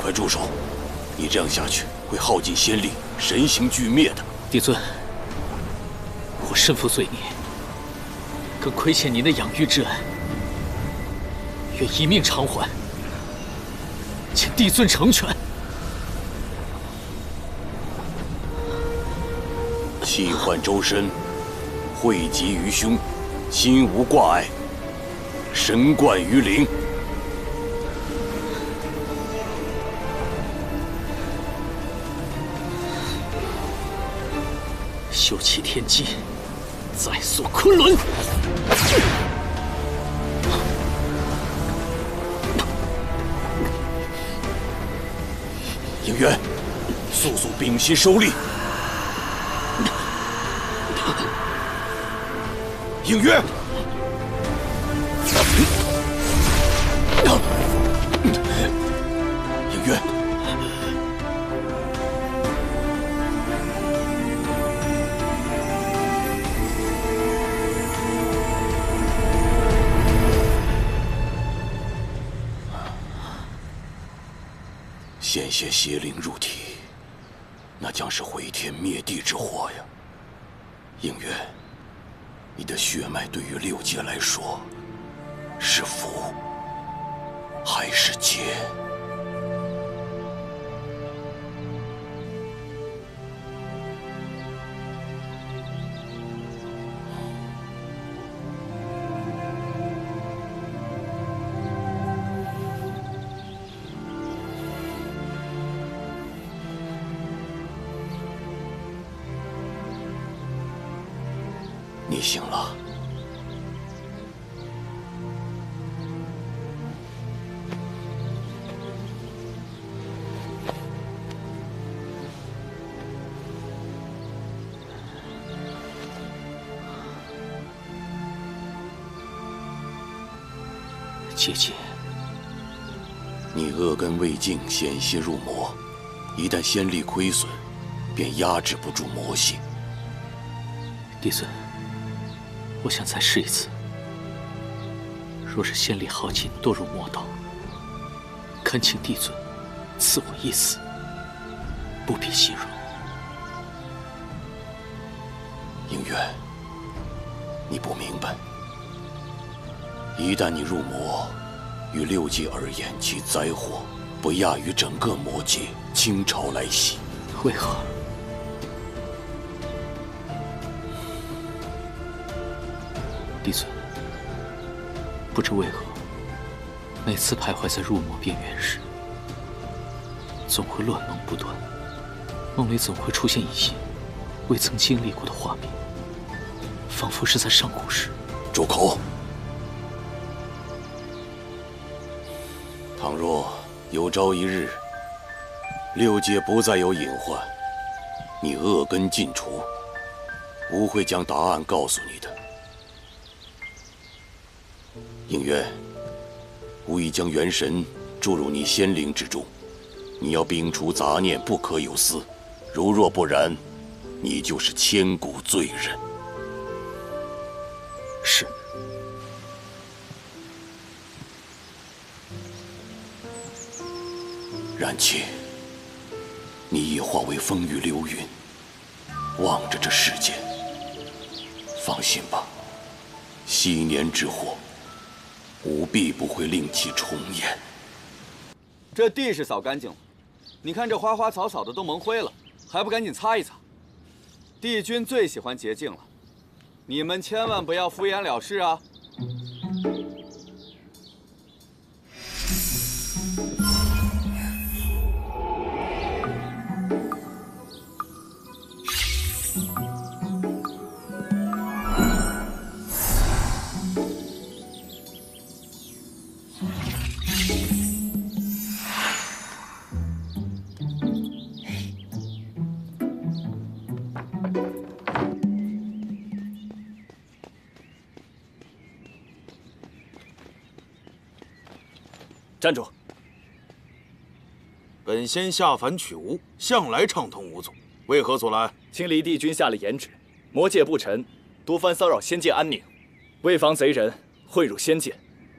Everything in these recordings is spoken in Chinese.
快住手！你这样下去会耗尽仙力，神形俱灭的。帝尊，我身负罪孽，更亏欠您的养育之恩，愿一命偿还，请帝尊成全。气换周身，汇集于胸，心无挂碍，神贯于灵。修齐天机，再塑昆仑。应渊，速速屏息收力。应渊，应渊。险些邪灵入体，那将是毁天灭地之祸呀！应渊，你的血脉对于六界来说，是福还是劫？你醒了。姐姐，你恶根未尽，险些入魔，一旦仙力亏损，便压制不住魔性。帝尊，我想再试一次。若是仙力耗尽，堕入魔道，恳请帝尊赐我一死，不必息辱。应渊，你不明白，一旦你入魔，于六界而言，其灾祸不亚于整个魔界倾巢来袭。为何？帝尊，不知为何，每次徘徊在入魔边缘时，总会乱梦不断，梦里总会出现一些未曾经历过的画面，仿佛是在上古时。住口！倘若有朝一日，六界不再有隐患，你恶根尽除，吾会将答案告诉你的。应渊，吾已将元神注入你仙灵之中，你要摒除杂念，不可有私。如若不然，你就是千古罪人。是。然且，你已化为风雨流云，望着这世间。放心吧，昔年之祸，吾必不会令其重演。这地是扫干净了，你看这花花草草的都蒙灰了，还不赶紧擦一擦？帝君最喜欢洁净了，你们千万不要敷衍了事啊！站住！本仙下凡取物，向来畅通无阻，为何阻拦？青离帝君下了严旨，魔界不臣多番骚扰仙界安宁，为防贼人混入仙界，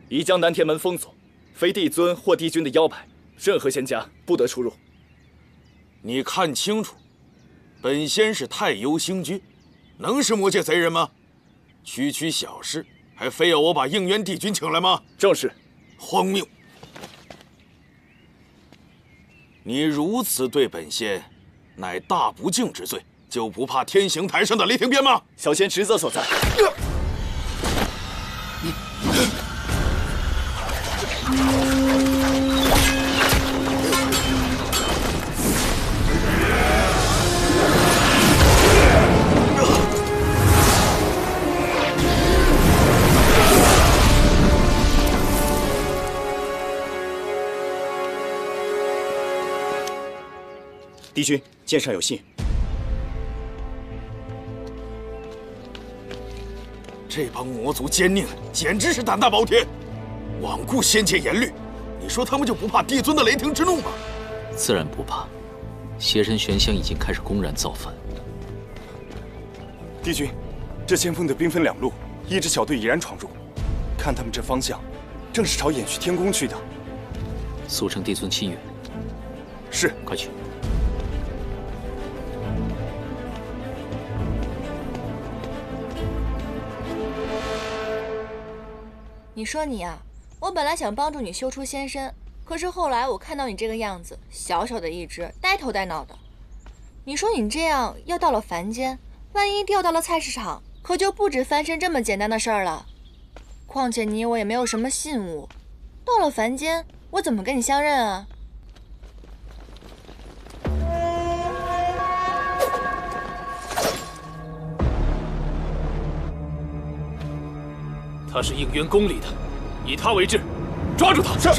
已将南天门封锁，非帝尊或帝君的腰牌，任何仙家不得出入。你看清楚，本仙是太幽星君，能是魔界贼人吗？区区小事，还非要我把应渊帝君请来吗？正是。荒谬！你如此对本仙，乃大不敬之罪，就不怕天刑台上的雷霆鞭吗？小仙职责所在。帝君，剑上有信。这帮魔族奸佞简直是胆大包天，罔顾仙界严律。你说他们就不怕帝尊的雷霆之怒吗？自然不怕。邪人玄香已经开始公然造反。帝君，这先锋队兵分两路，一支小队已然闯入，看他们这方向，正是朝掩去天宫去的。速称帝尊亲允。是，快去。你说你啊，我本来想帮助你修出仙身，可是后来我看到你这个样子，小小的一只，呆头呆脑的。你说你这样要到了凡间，万一掉到了菜市场，可就不止翻身这么简单的事儿了。况且你我也没有什么信物，到了凡间，我怎么跟你相认啊？他是应渊宫里的，以他为质，抓住他！是。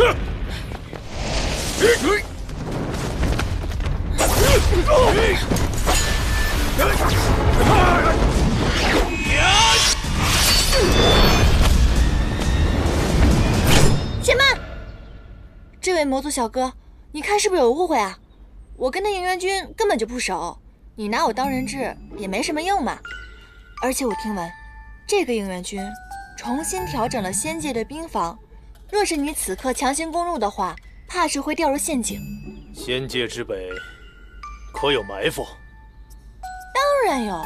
且慢！这位魔族小哥，你看是不是有误会啊？我跟那应渊君根本就不熟，你拿我当人质也没什么用嘛。而且我听闻，这个应渊君重新调整了仙界的兵法，若是你此刻强行攻入的话，怕是会掉入陷阱。仙界之北，可有埋伏？当然有，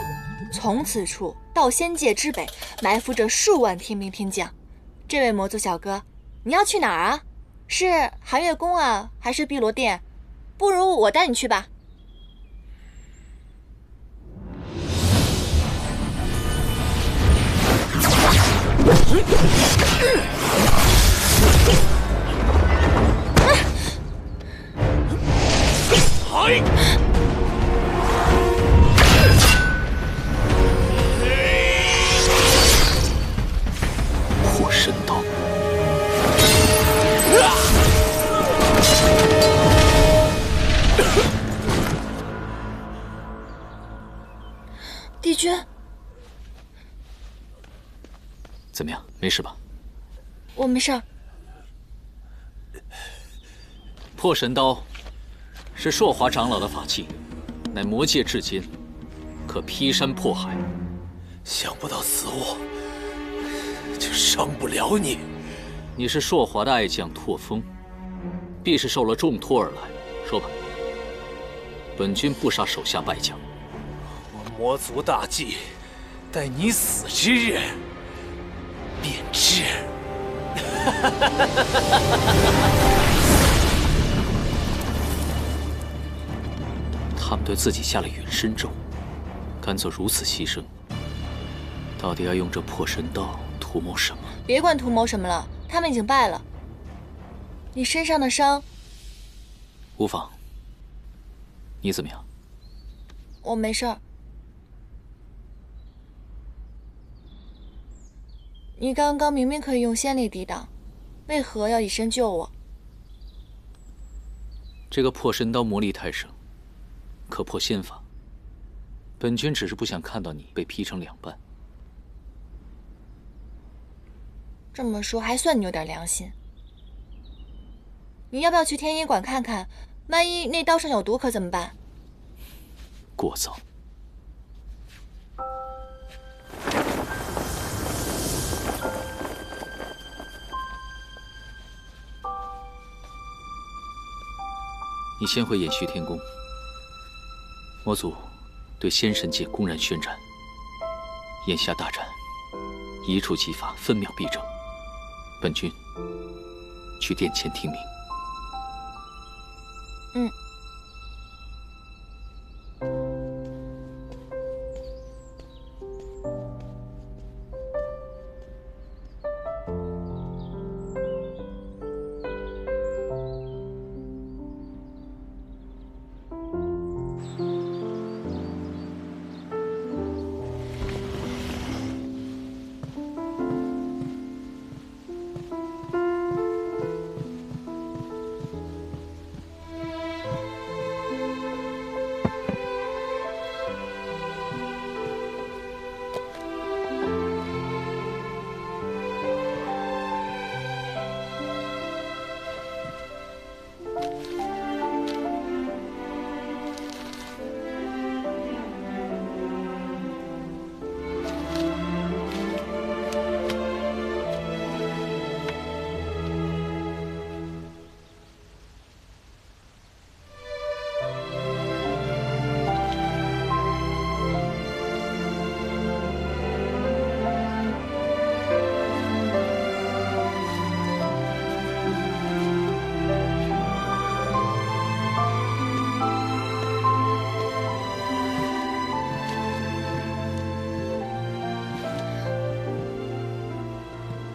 从此处到仙界之北，埋伏着数万天兵天将。这位魔族小哥，你要去哪儿啊？是寒月宫啊，还是碧螺殿？不如我带你去吧。破神刀。帝君，怎么样？没事吧？我没事儿。破神刀是朔华长老的法器，乃魔界至坚，可劈山破海。想不到此物就伤不了你。你是朔华的爱将拓风，必是受了重托而来。说吧，本君不杀手下败将。我魔族大计，待你死之日便知。他们对自己下了陨身咒，敢做如此牺牲，到底要用这破神刀图谋什么？别管图谋什么了，他们已经败了。你身上的伤，无妨。你怎么样？我没事儿。你刚刚明明可以用仙力抵挡，为何要以身救我？这个破神刀魔力太盛，可破仙法。本君只是不想看到你被劈成两半。这么说还算你有点良心。你要不要去天医馆看看？万一那刀上有毒可怎么办？过早。你先回延续天宫。魔族对仙神界公然宣战，眼下大战一触即发，分秒必争。本君去殿前听命。嗯。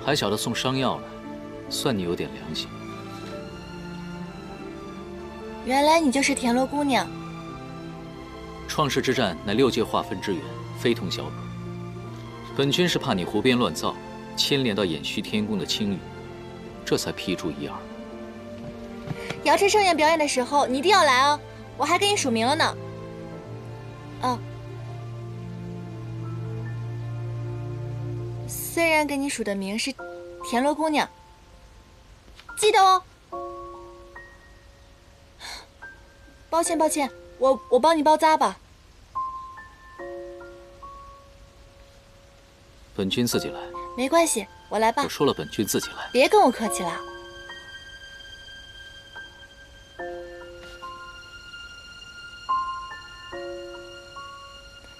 还晓得送伤药来，算你有点良心。原来你就是田螺姑娘。创世之战乃6界划分之缘，非同小可。本君是怕你胡编乱造，牵连到偃虚天宫的清誉，这才批注一二。瑶池盛宴表演的时候，你一定要来哦，我还给你署名了呢。哦。虽然给你署的名是田螺姑娘，记得哦。抱歉，我帮你包扎吧。本君自己来。没关系，我来吧。我说了，本君自己来。别跟我客气了。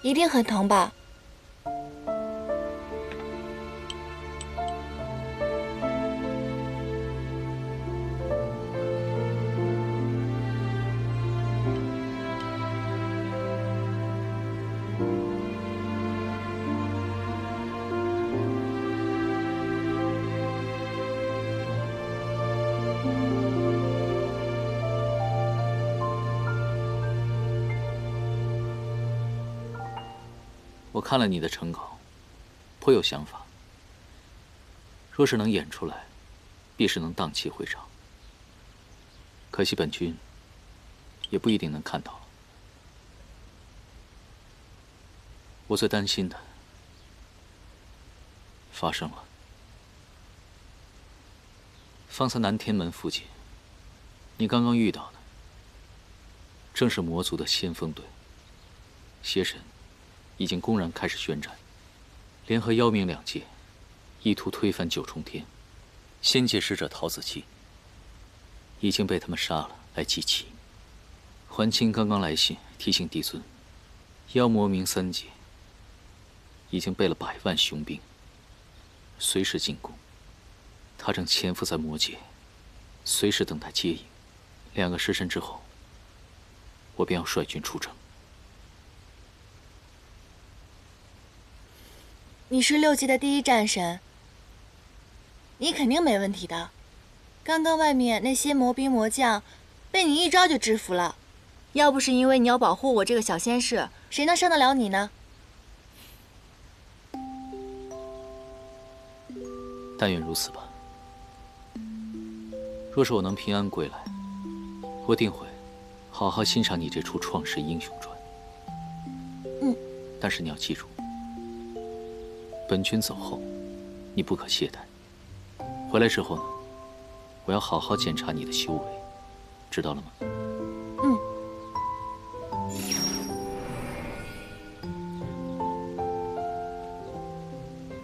一定很疼吧？我看了你的成稿，颇有想法。若是能演出来，必是能荡气回肠。可惜本君也不一定能看到了。我最担心的发生了。方才南天门附近，你刚刚遇到的正是魔族的先锋队。邪神已经公然开始宣战，联合妖冥2界，意图推翻9重天。仙界使者陶子期已经被他们杀了，来祭旗。桓清刚刚来信提醒帝尊，妖魔冥3界已经备了100万雄兵，随时进攻。他正潜伏在魔界，随时等待接应。2个时辰之后，我便要率军出征。你是6界的第1战神，你肯定没问题的。刚刚外面那些魔兵魔将，被你一招就制服了。要不是因为你要保护我这个小仙士，谁能伤得了你呢？但愿如此吧。若是我能平安归来，我定会好好欣赏你这出《创世英雄传》。但是你要记住，本君走后，你不可懈怠。回来之后呢，我要好好检查你的修为，知道了吗？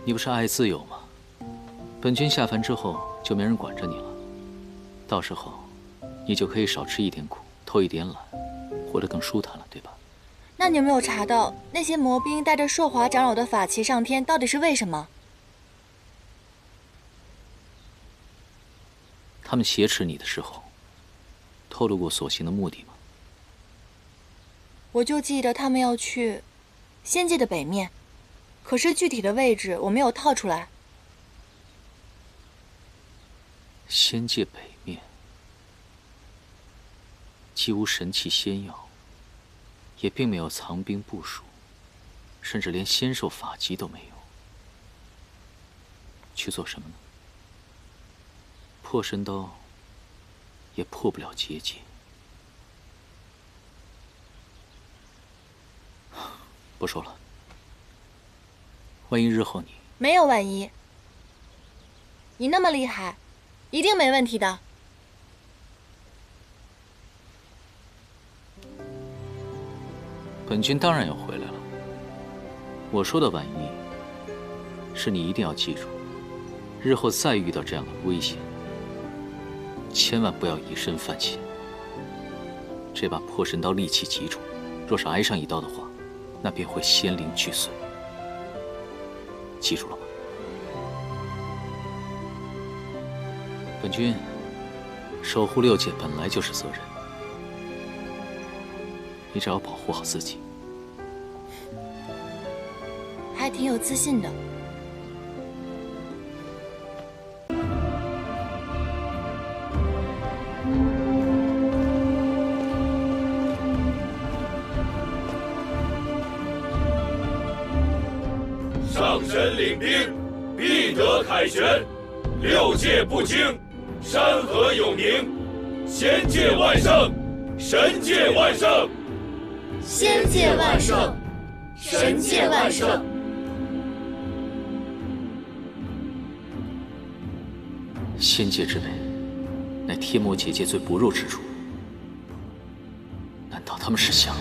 你不是爱自由吗？本君下凡之后就没人管着你了，到时候你就可以少吃一点苦，偷一点懒，活得更舒坦了，对吧？那你有没有查到那些魔兵带着朔华长老的法旗上天，到底是为什么？他们挟持你的时候，透露过所行的目的吗？我就记得他们要去仙界的北面，可是具体的位置我没有套出来。仙界北面，既无神器仙药，也并没有藏兵部署，甚至连仙兽法籍都没有。去做什么呢？破神刀也破不了结界。不说了，万一日后你……没有万一，你那么厉害，一定没问题的。本君当然要回来了。我说的万一，是你一定要记住，日后再遇到这样的危险，千万不要以身犯险。这把破神刀利器极重，若是挨上一刀的话，那便会仙灵俱碎。记住了吗？本君守护6界本来就是责任，你只要保护好自己。还挺有自信的。上神领兵，必得凯旋；6界不惊，山河永宁。仙界万圣，神界万圣。仙界万圣，神界万圣。仙界之内，乃天魔结界最薄弱之处。难道他们是想……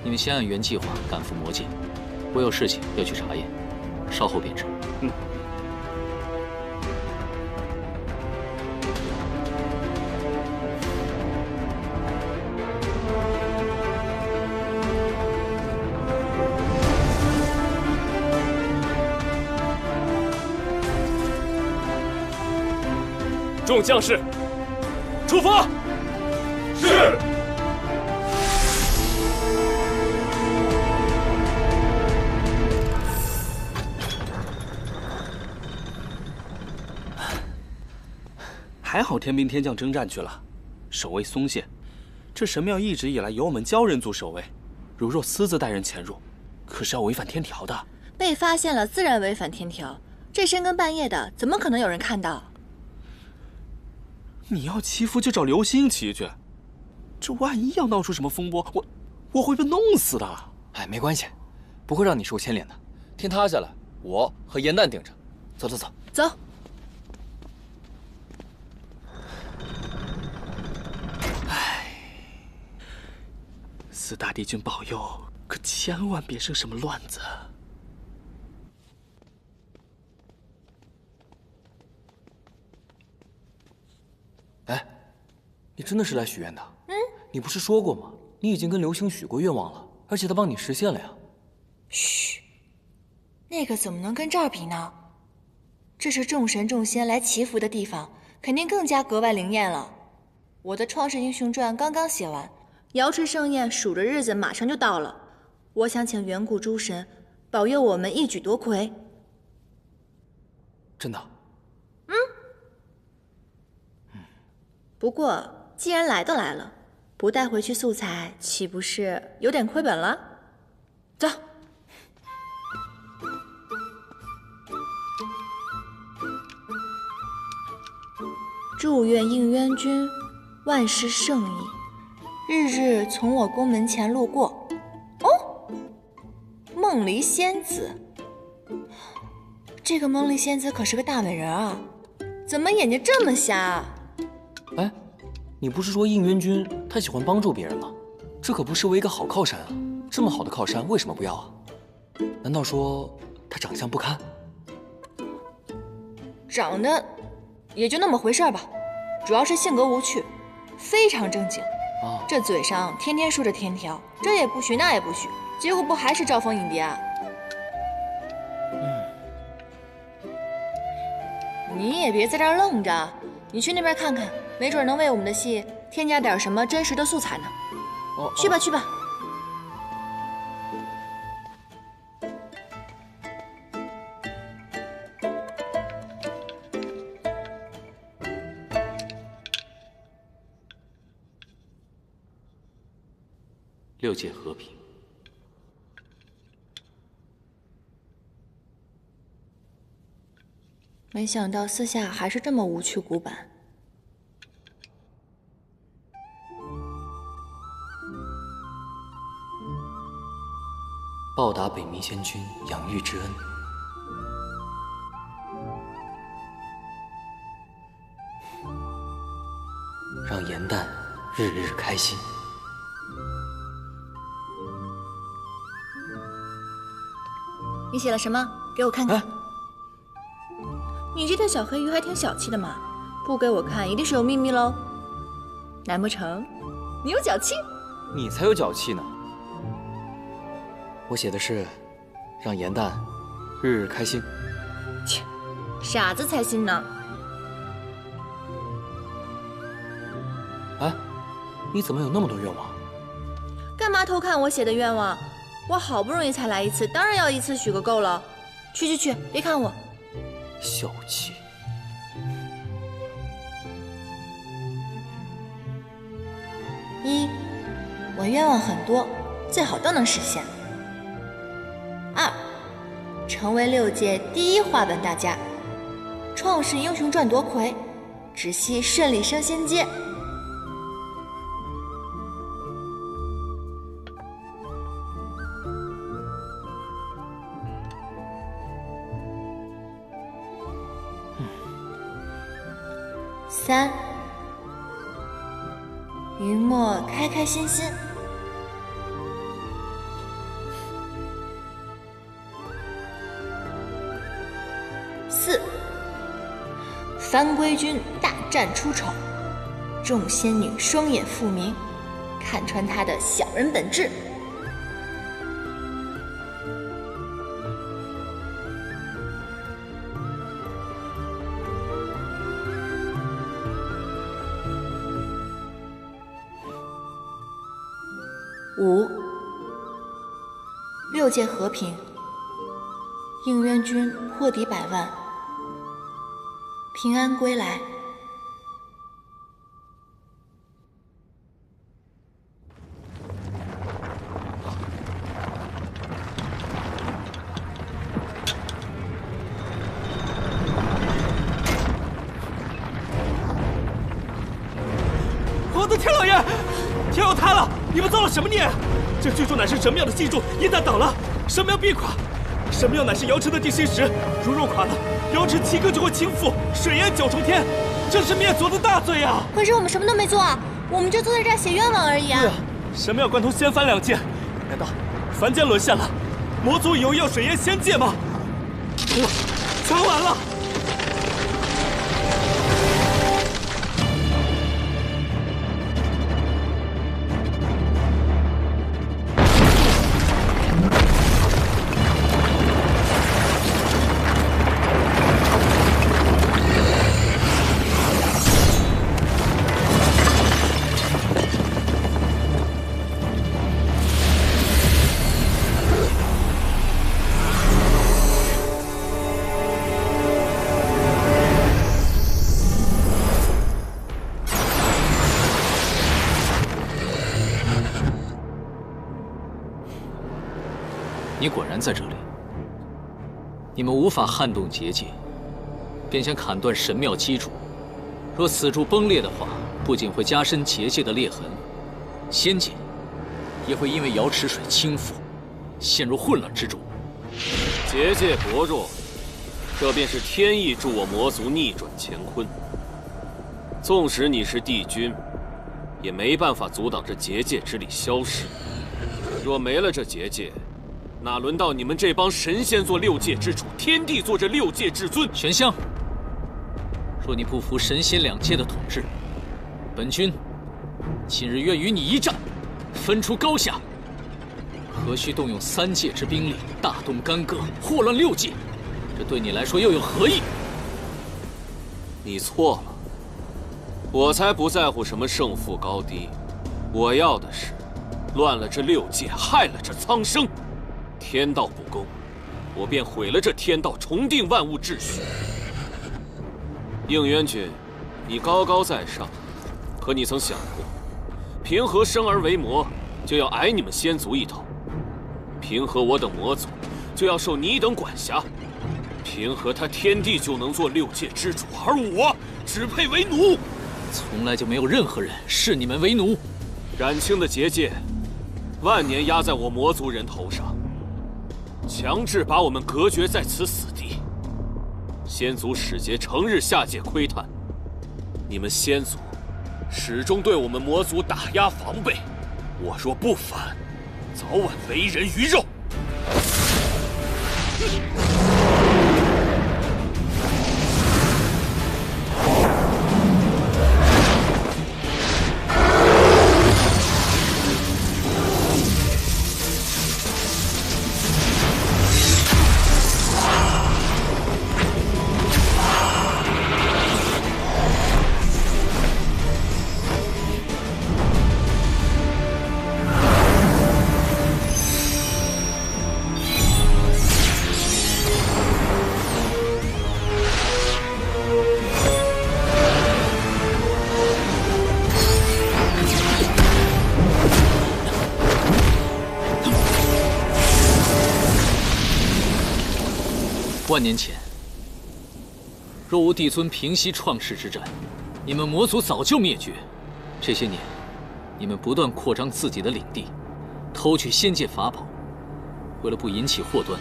你们先按原计划赶赴魔界，我有事情要去查验，稍后便知。众将士，出发！是。还好天兵天将征战去了，守卫松懈。这神庙一直以来由我们鲛人族守卫，如若私自带人潜入，可是要违反天条的。被发现了，自然违反天条。这深更半夜的，怎么可能有人看到？你要欺负就找流星骑去，这万一要闹出什么风波，我会被弄死的。哎，没关系，不会让你受牵连的。天塌下来，我和严旦顶着。走走走，走。四大帝君保佑，可千万别生什么乱子。哎，你真的是来许愿的？你不是说过吗？你已经跟流星许过愿望了，而且他帮你实现了呀。嘘，那个怎么能跟这儿比呢？这是众神众仙来祈福的地方，肯定更加格外灵验了。我的《创世英雄传》刚刚写完，瑶池盛宴数着日子马上就到了。我想请远古诸神保佑我们一举夺魁。真的？不过既然来都来了，不带回去素材，岂不是有点亏本了？走。祝愿应渊君万事胜意，日日从我宫门前路过。哦，梦离仙子，这个梦离仙子可是个大美人啊，怎么眼睛这么瞎啊？哎，你不是说应渊君他喜欢帮助别人吗？这可不失为一个好靠山啊！这么好的靠山为什么不要啊？难道说他长相不堪？长得也就那么回事吧，主要是性格无趣，非常正经。这嘴上天天说着天条，这也不许那也不许，结果不还是招蜂引蝶啊？你也别在这儿愣着，你去那边看看，没准能为我们的戏添加点什么真实的素材呢。去吧去吧。六界和平。没想到私下还是这么无趣古板。报答北冥仙君养育之恩，让颜淡日日开心。你写了什么？给我看看。你这条小黑鱼还挺小气的嘛，不给我看一定是有秘密喽。难不成你有脚气？你才有脚气呢。我写的是让颜淡日日开心。切，傻子才信呢。哎，你怎么有那么多愿望？干嘛偷看我写的愿望？我好不容易才来一次，当然要一次许个够了。去，别看我。小气。一，我愿望很多，最好都能实现。二，成为6界第1话本大家，创世英雄传夺魁，只希顺利升仙阶。3，云墨开开心心。4，番归君大战出丑，众仙女双眼复明，看穿他的小人本质。5，六界和平，应渊君破敌100万，平安归来。我的天老爷，天要塌了！你们造了什么孽？这巨柱乃是神庙的基柱，一旦倒了，神庙必垮。神庙乃是瑶池的地心石，如若垮了，瑶池7个就会倾覆，水淹9重天，这是灭族的大罪啊！可是我们什么都没做啊，我们就坐在这儿写愿望而已啊。对啊，神庙贯通仙凡2界，难道凡间沦陷了？魔族以为要水淹仙界吗？全完了！你果然在这里。你们无法撼动结界，便想砍断神庙基柱。若此柱崩裂的话，不仅会加深结界的裂痕，仙界也会因为瑶池水倾覆，陷入混乱之中。结界薄弱，这便是天意助我魔族逆转乾坤。纵使你是帝君，也没办法阻挡这结界之力消失。若没了这结界，哪轮到你们这帮神仙做6界之主，天帝做这6界至尊？玄香，若你不服神仙两界的统治，本君今日愿与你一战，分出高下。何须动用3界之兵力，大动干戈，祸乱6界？这对你来说又有何益？你错了，我才不在乎什么胜负高低，我要的是乱了这6界，害了这苍生。天道不公，我便毁了这天道，重定万物秩序。应元君，你高高在上，可你曾想过，平和生而为魔，就要矮你们仙族一头；平和我等魔族，就要受你等管辖。平和他天帝就能做6界之主，而我只配为奴。从来就没有任何人视你们为奴。冉青的结界，万年压在我魔族人头上，强制把我们隔绝在此死地。仙族使节成日下界窥探，你们仙族始终对我们魔族打压防备。我若不反，早晚为人鱼肉。万年前，若无帝尊平息创世之战，你们魔族早就灭绝。这些年，你们不断扩张自己的领地，偷取仙界法宝。为了不引起祸端，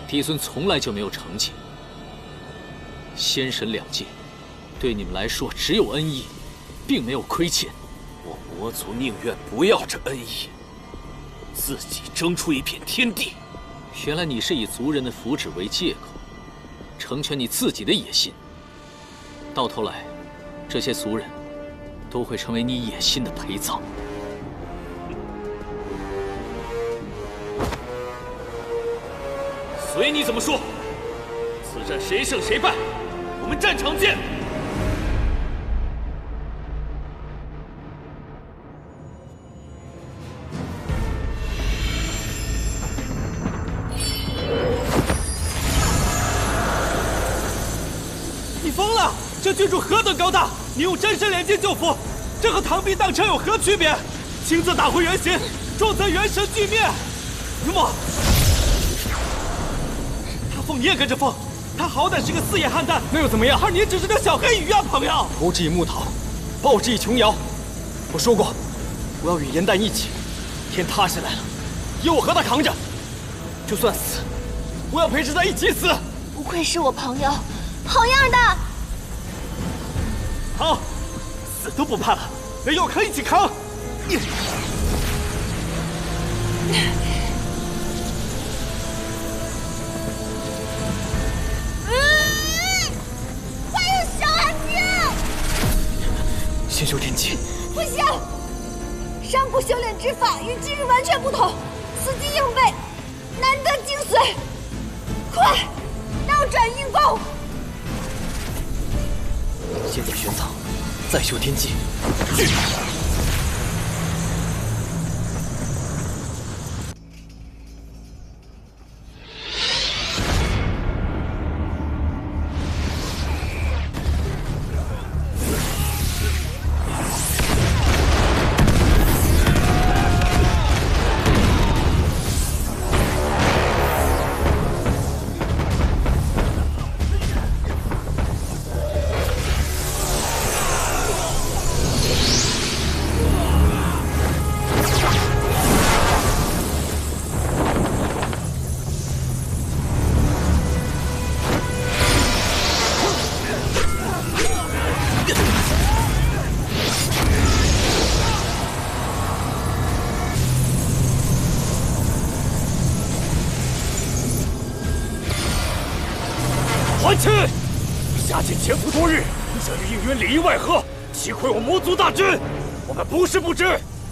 帝尊从来就没有惩戒。仙神两界，对你们来说只有恩义，并没有亏欠。我魔族宁愿不要这恩义，自己争出一片天地。原来你是以族人的福祉为借口，成全你自己的野心。到头来，这些族人都会成为你野心的陪葬。随你怎么说，此战谁胜谁败，我们战场见。你疯了！这郡主何等高大，你用真身连接救符，这和螳臂当车有何区别？亲自打回原形，重则元神俱灭。云墨，他疯你也跟着疯，他好歹是个4眼汉丹，那又怎么样？而你只是个小黑鱼啊，朋友！投之以木桃，报之以琼瑶。我说过，我要与颜淡一起。天塌下来了，由我和他扛着。就算死，我要陪着他一起死。不愧是我朋友，好样的！好，死都不怕了，那又可以一起扛。还有小安静！先修天机。不行，上古修炼之法与今日完全不同，死记硬背，难得精髓。快，倒转运功！先在玄藏，再修天机。渊里应外合，击溃我魔族大军。我们不是不知，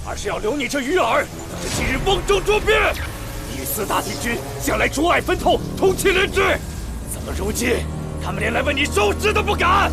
而是要留你这鱼饵，这今日瓮中捉鳖。第4大帝军向来竹爱分透，同气连枝，怎么如今他们连来为你收尸都不敢？